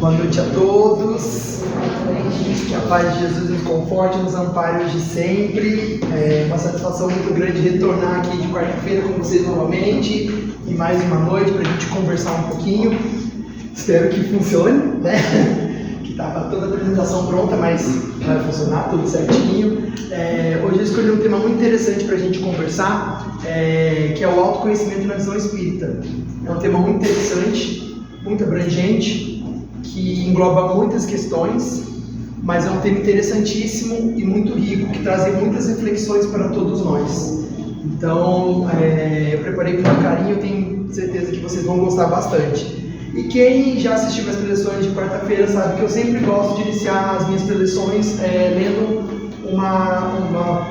Boa noite a todos. Que a paz de Jesus nos conforte, nos ampare hoje sempre. É uma satisfação muito grande retornar aqui de quarta-feira com vocês novamente. E mais uma noite para a gente conversar um pouquinho. Espero que funcione, né? Que estava toda a apresentação pronta, mas vai funcionar tudo certinho. Hoje eu escolhi um tema muito interessante para a gente conversar, que é o autoconhecimento na visão espírita. É um tema muito interessante, muito abrangente, que engloba muitas questões, mas é um tema interessantíssimo e muito rico, que traz muitas reflexões para todos nós. Então, eu preparei com muito carinho, tenho certeza que vocês vão gostar bastante. E quem já assistiu as preleções de quarta-feira sabe que eu sempre gosto de iniciar as minhas preleções lendo uma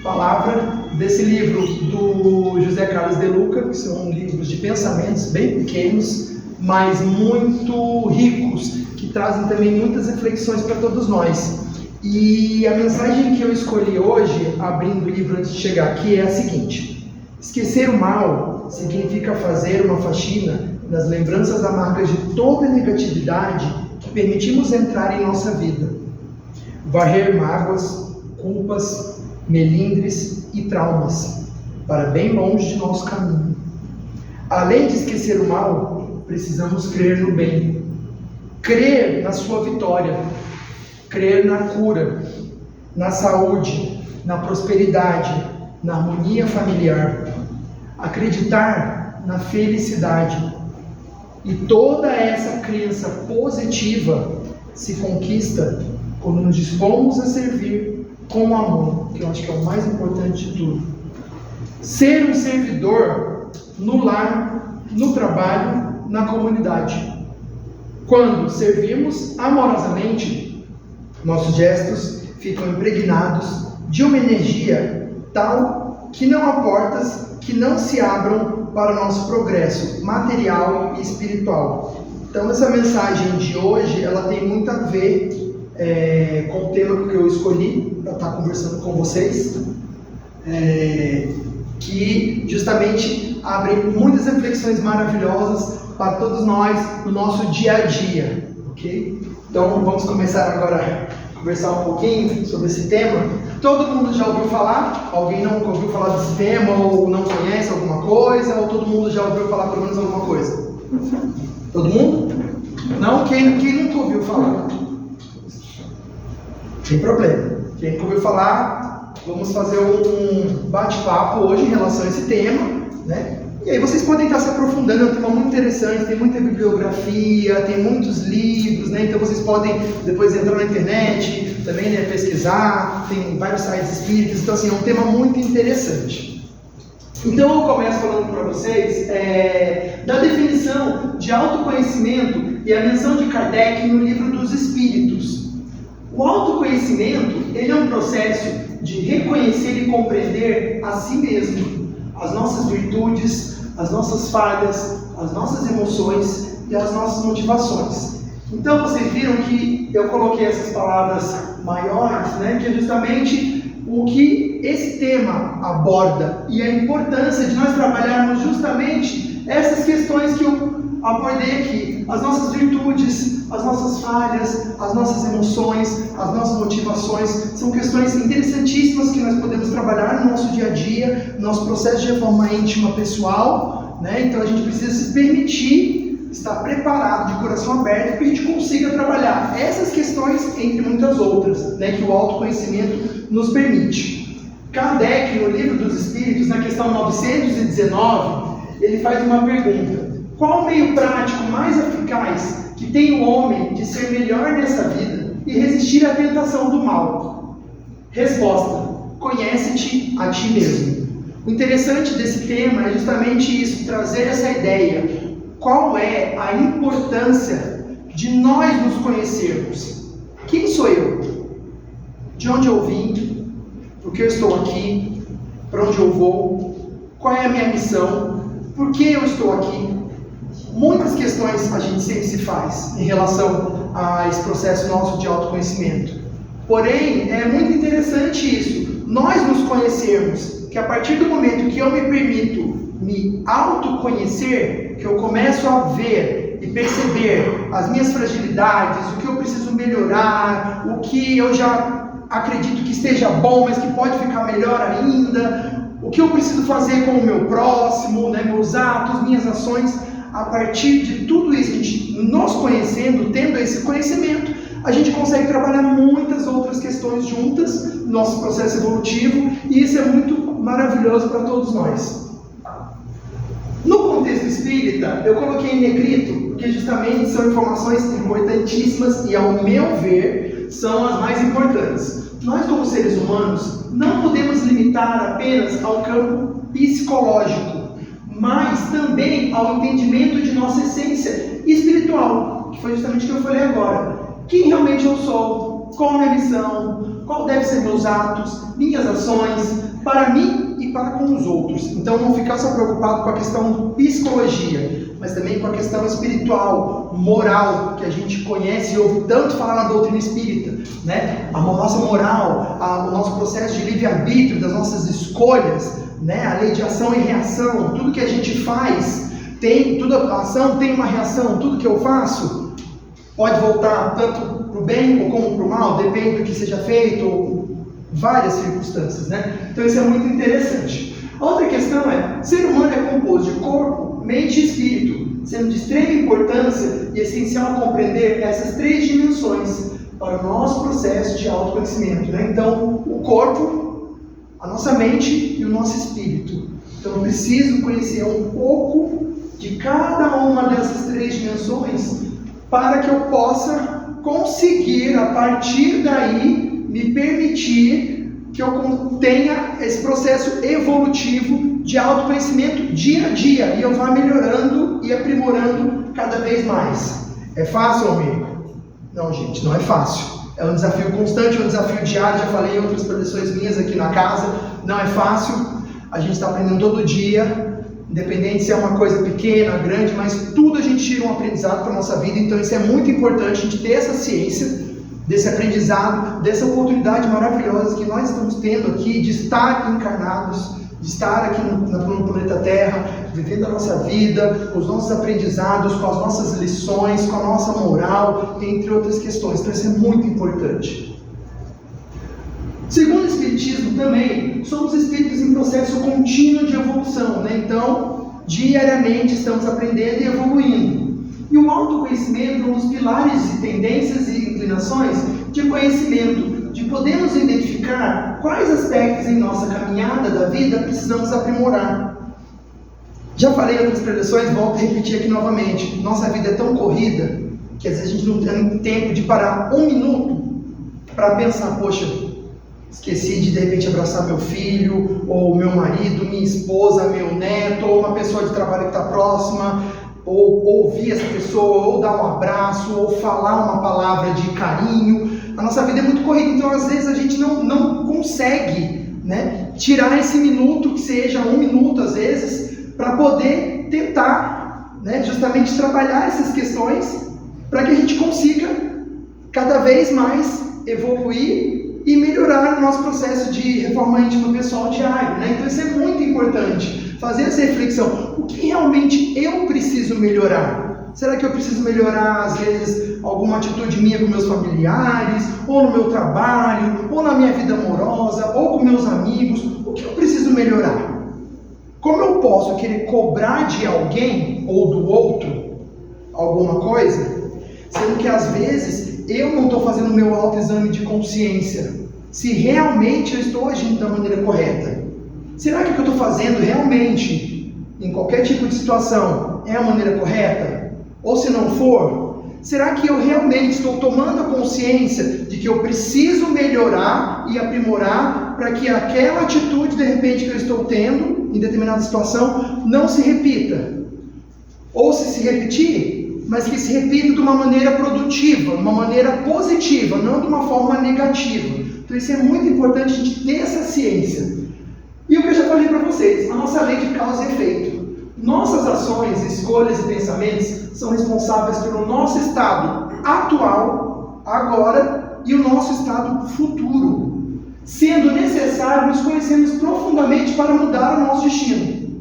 palavra desse livro do José Carlos de Luca, que são livros de pensamentos bem pequenos, mas muito ricos, que trazem também muitas reflexões para todos nós. E a mensagem que eu escolhi hoje, abrindo o livro antes de chegar aqui, é a seguinte: esquecer o mal significa fazer uma faxina nas lembranças amargas de toda a negatividade que permitimos entrar em nossa vida. Varrer mágoas, culpas, melindres e traumas para bem longe de nosso caminho. Além de esquecer o mal, precisamos crer no bem, crer na sua vitória, crer na cura, na saúde, na prosperidade, na harmonia familiar, acreditar na felicidade. E toda essa crença positiva se conquista quando nos dispomos a servir com amor, que eu acho que é o mais importante de tudo. Ser um servidor no lar, no trabalho, na comunidade. Quando servimos amorosamente, nossos gestos ficam impregnados de uma energia tal que não há portas que não se abram para o nosso progresso material e espiritual. Então essa mensagem de hoje, ela tem muito a ver com o tema que eu escolhi para estar conversando com vocês, que justamente abre muitas reflexões maravilhosas para todos nós no nosso dia a dia, ok? Então vamos começar agora a conversar um pouquinho sobre esse tema. Todo mundo já ouviu falar? Alguém nunca ouviu falar desse tema ou não conhece alguma coisa? Ou todo mundo já ouviu falar pelo menos alguma coisa? Todo mundo? Não? Quem nunca ouviu falar? Sem problema. Quem nunca ouviu falar, vamos fazer um bate-papo hoje em relação a esse tema, né? E aí vocês podem estar se aprofundando, é um tema muito interessante, tem muita bibliografia, tem muitos livros, né? Então vocês podem depois entrar na internet também, né, pesquisar, tem vários sites espíritas, então assim, é um tema muito interessante. Então eu começo falando para vocês da definição de autoconhecimento e a menção de Kardec no Livro dos Espíritos. O autoconhecimento, ele é um processo de reconhecer e compreender a si mesmo, as nossas virtudes, as nossas falhas, as nossas emoções e as nossas motivações. Então vocês viram que eu coloquei essas palavras maiores, né, que é justamente o que esse tema aborda e a importância de nós trabalharmos justamente essas questões que eu abordei aqui, as nossas virtudes, as nossas falhas, as nossas emoções, as nossas motivações. São questões interessantíssimas que nós podemos trabalhar no nosso dia a dia, no nosso processo de reforma íntima pessoal, né? Então a gente precisa se permitir estar preparado, de coração aberto, para que a gente consiga trabalhar essas questões, entre muitas outras, né, que o autoconhecimento nos permite. Kardec, no Livro dos Espíritos, na questão 919, ele faz uma pergunta: qual o meio prático mais eficaz que tem o homem de ser melhor nessa vida e resistir à tentação do mal? Resposta: conhece-te a ti mesmo. O interessante desse tema é justamente isso, trazer essa ideia. Qual é a importância de nós nos conhecermos? Quem sou eu? De onde eu vim? Por que eu estou aqui? Para onde eu vou? Qual é a minha missão? Por que eu estou aqui? Muitas questões a gente sempre se faz em relação a esse processo nosso de autoconhecimento. Porém, é muito interessante isso, nós nos conhecermos, que a partir do momento que eu me permito me autoconhecer, que eu começo a ver e perceber as minhas fragilidades, o que eu preciso melhorar, o que eu já acredito que esteja bom, mas que pode ficar melhor ainda, o que eu preciso fazer com o meu próximo, né, meus atos, minhas ações. A partir de tudo isso, a gente nos conhecendo, tendo esse conhecimento, a gente consegue trabalhar muitas outras questões juntas no nosso processo evolutivo, e isso é muito maravilhoso para todos nós. No contexto espírita, eu coloquei em negrito, porque justamente são informações importantíssimas e, ao meu ver, são as mais importantes. Nós, como seres humanos, não podemos limitar apenas ao campo psicológico, mas também ao entendimento de nossa essência espiritual, que foi justamente o que eu falei agora. Quem realmente eu sou, qual a minha missão, qual devem ser meus atos, minhas ações, para mim e para com os outros. Então não ficar só preocupado com a questão psicologia, mas também com a questão espiritual, moral, que a gente conhece e ouve tanto falar na doutrina espírita, né? A nossa moral, o nosso processo de livre-arbítrio, das nossas escolhas, né? A lei de ação e reação, tudo que a gente faz, toda ação tem uma reação, tudo que eu faço pode voltar tanto para o bem como para o mal, depende do que seja feito, ou várias circunstâncias, né? Então isso é muito interessante. A outra questão é, ser humano é composto de corpo, mente e espírito, sendo de extrema importância e essencial compreender essas três dimensões para o nosso processo de autoconhecimento, né? Então, o corpo, a nossa mente e o nosso espírito. Então, eu preciso conhecer um pouco de cada uma dessas três dimensões para que eu possa conseguir, a partir daí, me permitir que eu tenha esse processo evolutivo de autoconhecimento dia a dia, e eu vá melhorando e aprimorando cada vez mais. É fácil, amigo? Não, gente, não é fácil. É um desafio constante, é um desafio diário. Já falei em outras preleções minhas aqui na casa. Não é fácil. A gente está aprendendo todo dia, independente se é uma coisa pequena, grande, mas tudo a gente tira um aprendizado para a nossa vida. Então isso é muito importante, a gente ter essa ciência, desse aprendizado, dessa oportunidade maravilhosa que nós estamos tendo aqui de estar encarnados, de estar aqui no planeta Terra, vivendo a nossa vida, com os nossos aprendizados, com as nossas lições, com a nossa moral, entre outras questões. Então isso é muito importante. Segundo o Espiritismo também, somos espíritos em processo contínuo de evolução, né? Então, diariamente estamos aprendendo e evoluindo. E o autoconhecimento é um dos pilares de tendências e inclinações de conhecimento, de podermos identificar quais aspectos em nossa caminhada da vida precisamos aprimorar. Já falei em outras preleções, volto a repetir aqui novamente. Nossa vida é tão corrida que às vezes a gente não tem tempo de parar um minuto para pensar, poxa, esqueci de repente abraçar meu filho, ou meu marido, minha esposa, meu neto, ou uma pessoa de trabalho que está próxima, ou ouvir essa pessoa, ou dar um abraço, ou falar uma palavra de carinho. A nossa vida é muito corrida, então às vezes a gente não consegue, né, tirar esse minuto, que seja um minuto às vezes, para poder tentar, né, justamente trabalhar essas questões, para que a gente consiga cada vez mais evoluir e melhorar o nosso processo de reforma íntima pessoal diário, né? Então isso é muito importante, fazer essa reflexão. O que realmente eu preciso melhorar? Será que eu preciso melhorar, às vezes, alguma atitude minha com meus familiares, ou no meu trabalho, ou na minha vida amorosa, ou com meus amigos? O que eu preciso melhorar? Como eu posso querer cobrar de alguém ou do outro alguma coisa, sendo que às vezes eu não estou fazendo o meu autoexame de consciência, se realmente eu estou agindo da maneira correta? Será que o que eu estou fazendo realmente, em qualquer tipo de situação, é a maneira correta? Ou se não for, será que eu realmente estou tomando a consciência de que eu preciso melhorar e aprimorar para que aquela atitude, de repente, que eu estou tendo em determinada situação, não se repita? Ou se repetir, mas que se repita de uma maneira produtiva, de uma maneira positiva, não de uma forma negativa. Então isso é muito importante, a gente ter essa ciência. E o que eu já falei para vocês, a nossa lei de causa e efeito. Nossas ações, escolhas e pensamentos são responsáveis pelo nosso estado atual, agora, e o nosso estado futuro. Sendo necessário nos conhecermos profundamente para mudar o nosso destino.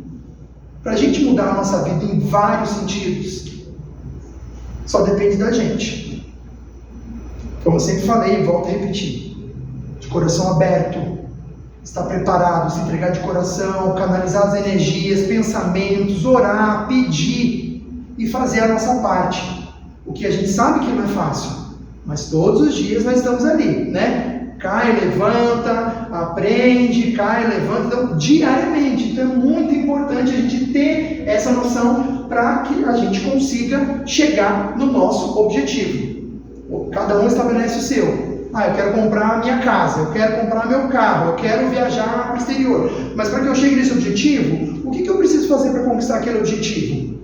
Para a gente mudar a nossa vida em vários sentidos. só depende da gente. Como eu sempre falei e volto a repetir, de coração aberto, estar preparado, se entregar de coração, canalizar as energias, pensamentos, orar, pedir e fazer a nossa parte. O que a gente sabe que não é fácil, mas todos os dias nós estamos ali, né? Cai, levanta, aprende, cai, levanta, então, diariamente. Então é muito importante a gente ter essa noção para que a gente consiga chegar no nosso objetivo. Cada um estabelece o seu. Eu quero comprar a minha casa, eu quero comprar meu carro, eu quero viajar para o exterior. Mas para que eu chegue nesse objetivo, o que eu preciso fazer para conquistar aquele objetivo?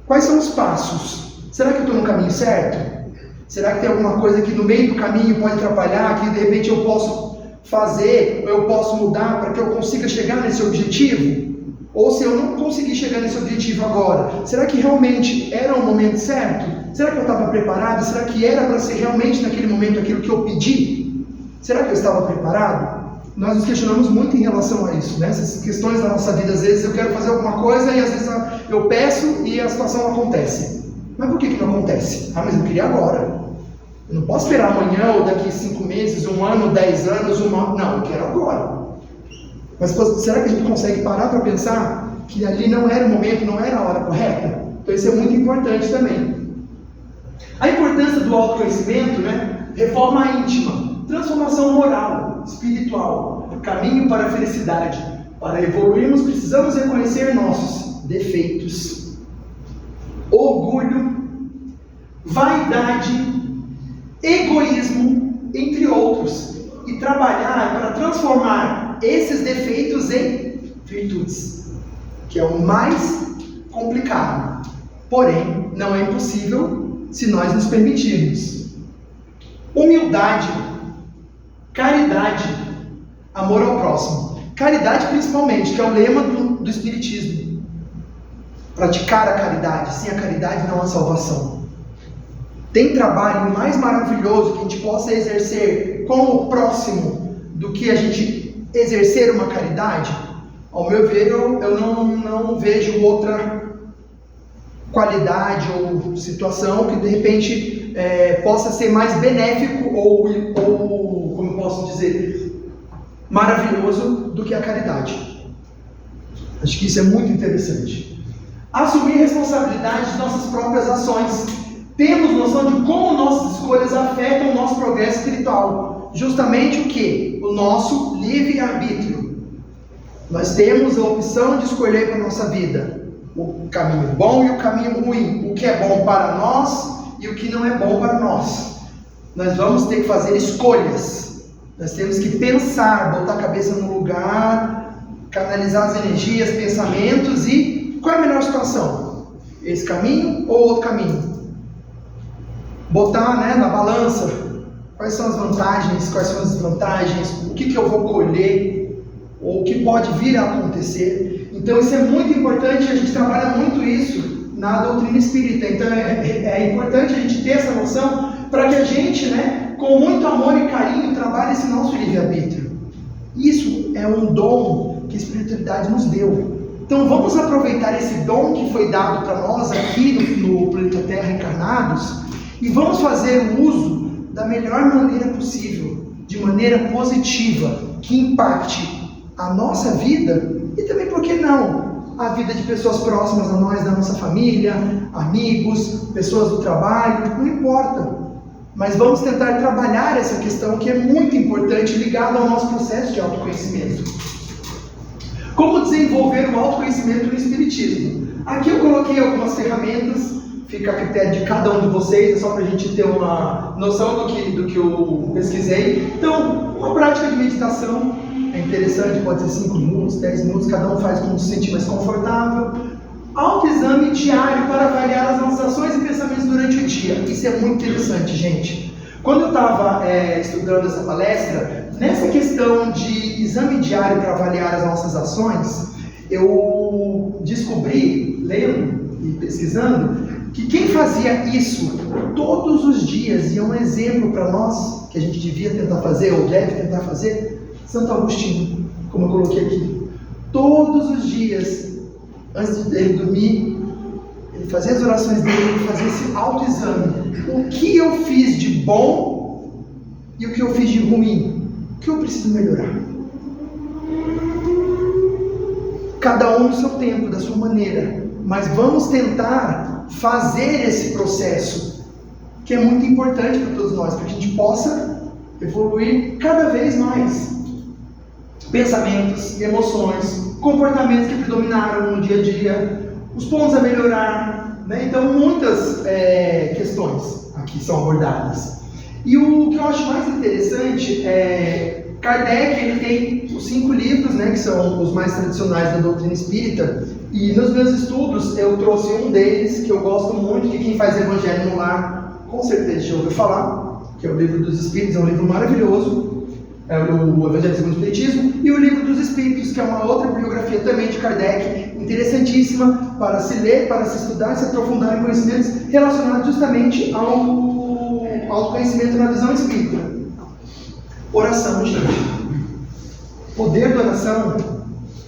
Quais são os passos? Será que eu estou no caminho certo? Será que tem alguma coisa que no meio do caminho pode atrapalhar, que de repente eu posso fazer, ou eu posso mudar para que eu consiga chegar nesse objetivo? Ou se eu não conseguir chegar nesse objetivo agora, será que realmente era o momento certo? Será que eu estava preparado? Será que era para ser realmente naquele momento aquilo que eu pedi? Será que eu estava preparado? Nós nos questionamos muito em relação a isso, né? Essas questões da nossa vida. Às vezes eu quero fazer alguma coisa e às vezes eu peço e a situação não acontece. Mas por que não acontece? Mas eu queria agora. Eu não posso esperar amanhã ou daqui 5 meses, 1 ano, 10 anos, Não, eu quero agora. Mas será que a gente consegue parar para pensar que ali não era o momento, não era a hora correta? Então isso é muito importante também. A importância do autoconhecimento, né? Reforma íntima, transformação moral, espiritual, caminho para a felicidade. Para evoluirmos, precisamos reconhecer nossos defeitos, orgulho, vaidade, egoísmo, entre outros, e trabalhar para transformar esses defeitos em virtudes, que é o mais complicado. Porém, não é impossível se nós nos permitirmos. Humildade, caridade, amor ao próximo. Caridade principalmente, que é o lema do Espiritismo. Praticar a caridade. Sem a caridade não há salvação. Tem trabalho mais maravilhoso que a gente possa exercer com o próximo do que a gente exercer uma caridade? Ao meu ver, eu não vejo outra qualidade ou situação que de repente possa ser mais benéfico ou como eu posso dizer, maravilhoso do que a caridade. Acho que isso é muito interessante. Assumir responsabilidade de nossas próprias ações. Temos noção de como nossas escolhas afetam o nosso progresso espiritual. Justamente o que? O nosso livre-arbítrio. Nós temos a opção de escolher para a nossa vida o caminho bom e o caminho ruim. O que é bom para nós e o que não é bom para nós. Nós vamos ter que fazer escolhas. Nós temos que pensar, botar a cabeça no lugar, canalizar as energias, pensamentos e qual é a melhor situação? Esse caminho ou outro caminho? Botar, na balança quais são as vantagens, quais são as desvantagens, o que eu vou colher, ou o que pode vir a acontecer. Então isso é muito importante, a gente trabalha muito isso na doutrina espírita. Então é importante a gente ter essa noção para que a gente, com muito amor e carinho, trabalhe esse nosso livre-arbítrio. Isso é um dom que a espiritualidade nos deu. Então vamos aproveitar esse dom que foi dado para nós aqui no planeta Terra encarnados e vamos fazer o uso da melhor maneira possível, de maneira positiva, que impacte a nossa vida e também, por que não, a vida de pessoas próximas a nós, da nossa família, amigos, pessoas do trabalho, não importa. Mas vamos tentar trabalhar essa questão que é muito importante, ligada ao nosso processo de autoconhecimento. Como desenvolver o autoconhecimento no Espiritismo? Aqui eu coloquei algumas ferramentas, fica a critério de cada um de vocês, é só para a gente ter uma noção do que eu pesquisei. Então, uma prática de meditação é interessante, pode ser 5 minutos, 10 minutos, cada um faz como se sentir mais confortável. Autoexame diário para avaliar as nossas ações e pensamentos durante o dia. Isso é muito interessante, gente. Quando eu estava estudando essa palestra, nessa questão de exame diário para avaliar as nossas ações, eu descobri, lendo e pesquisando, que quem fazia isso todos os dias, e é um exemplo para nós, que a gente devia tentar fazer, ou deve tentar fazer, Santo Agostinho, como eu coloquei aqui. Todos os dias, antes dele dormir, ele fazer as orações dele, ele fazer esse autoexame. O que eu fiz de bom e o que eu fiz de ruim? O que eu preciso melhorar? Cada um no seu tempo, da sua maneira. Mas vamos tentar fazer esse processo, que é muito importante para todos nós, para que a gente possa evoluir cada vez mais. Pensamentos, emoções, comportamentos que predominaram no dia a dia, os pontos a melhorar, né? Então muitas questões aqui são abordadas. E o que eu acho mais interessante é Kardec, ele tem os 5 livros, né, que são os mais tradicionais da doutrina espírita, e nos meus estudos eu trouxe um deles que eu gosto muito, que quem faz Evangelho no Lar com certeza já ouviu falar, que é o Livro dos Espíritos, é um livro maravilhoso, é o Evangelho segundo o Espiritismo, e o Livro dos Espíritos, que é uma outra biografia também de Kardec, interessantíssima para se ler, para se estudar, se aprofundar em conhecimentos relacionados justamente ao autoconhecimento na visão espírita. Oração, gente. O poder da oração,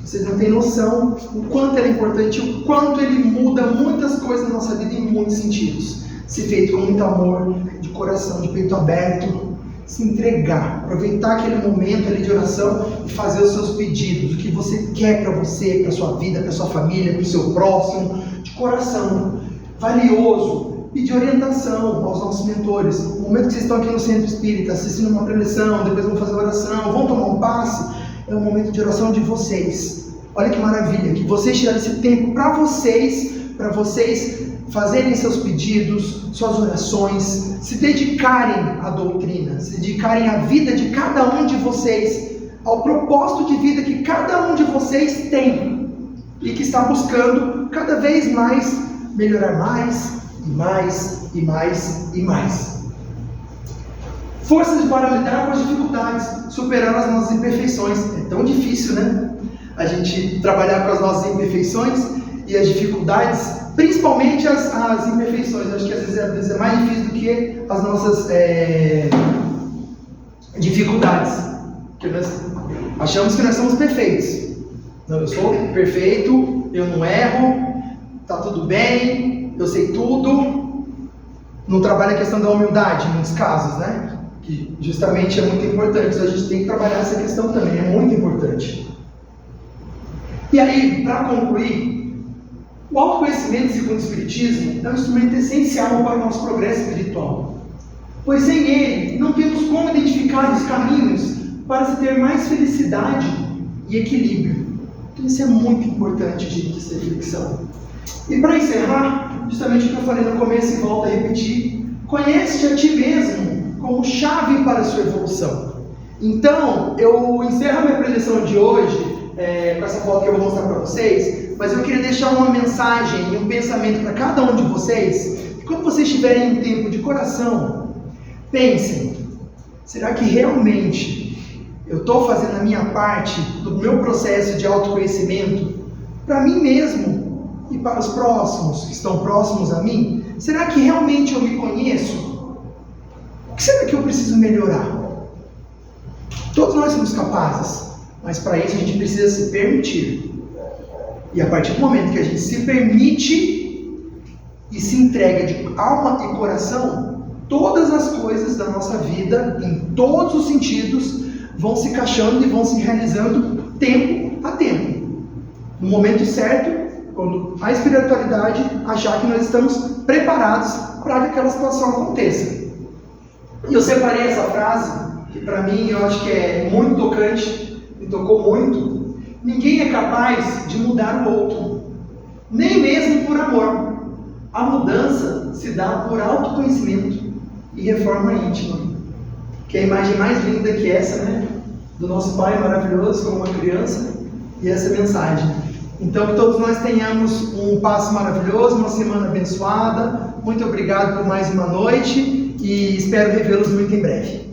vocês não têm noção o quanto ele é importante, o quanto ele muda muitas coisas na nossa vida em muitos sentidos. Se feito com muito amor, de coração, de peito aberto, se entregar, aproveitar aquele momento ali de oração e fazer os seus pedidos, o que você quer para você, para sua vida, para sua família, para o seu próximo, de coração, valioso. Pedir orientação aos nossos mentores. No momento que vocês estão aqui no centro espírita, assistindo uma preleção, depois vão fazer oração, vão tomar um passe, é um momento de oração de vocês. Olha que maravilha, que vocês tiraram esse tempo para vocês fazerem seus pedidos, suas orações, se dedicarem à doutrina, se dedicarem à vida de cada um de vocês, ao propósito de vida que cada um de vocês tem e que está buscando cada vez mais melhorar mais e mais e mais e mais. Forças para lidar com as dificuldades, superando as nossas imperfeições. É tão difícil, né? A gente trabalhar com as nossas imperfeições e as dificuldades, principalmente as imperfeições. Eu acho que às vezes é mais difícil do que as nossas dificuldades. Porque nós achamos que nós somos perfeitos. Não, eu sou perfeito, eu não erro, tá tudo bem, eu sei tudo. Não trabalha a questão da humildade em muitos casos, né? Que justamente é muito importante. Então a gente tem que trabalhar essa questão também, é muito importante. E aí, para concluir, o autoconhecimento, segundo o Espiritismo, é um instrumento essencial para o nosso progresso espiritual. Pois sem ele, não temos como identificar os caminhos para se ter mais felicidade e equilíbrio. Então isso é muito importante, gente, essa reflexão. E para encerrar, justamente o que eu falei no começo e volto a repetir, conhece-te a ti mesmo como chave para a sua evolução. Então, eu encerro a minha preleção de hoje com essa foto que eu vou mostrar para vocês, mas eu queria deixar uma mensagem e um pensamento para cada um de vocês, que quando vocês tiverem um tempo de coração, pensem, será que realmente eu estou fazendo a minha parte do meu processo de autoconhecimento para mim mesmo e para os próximos, que estão próximos a mim? Será que realmente eu me conheço? O que será que eu preciso melhorar? Todos nós somos capazes, mas para isso a gente precisa se permitir. E a partir do momento que a gente se permite e se entrega de alma e coração, todas as coisas da nossa vida, em todos os sentidos, vão se encaixando e vão se realizando tempo a tempo. No momento certo, quando a espiritualidade achar que nós estamos preparados para que aquela situação aconteça. E eu separei essa frase, que para mim eu acho que é muito tocante, me tocou muito. Ninguém é capaz de mudar o outro, nem mesmo por amor. A mudança se dá por autoconhecimento e reforma íntima. Que é a imagem mais linda que essa, né? Do nosso Pai maravilhoso como uma criança, e essa mensagem. Então que todos nós tenhamos um passo maravilhoso, uma semana abençoada. Muito obrigado por mais uma noite e espero revê-los muito em breve.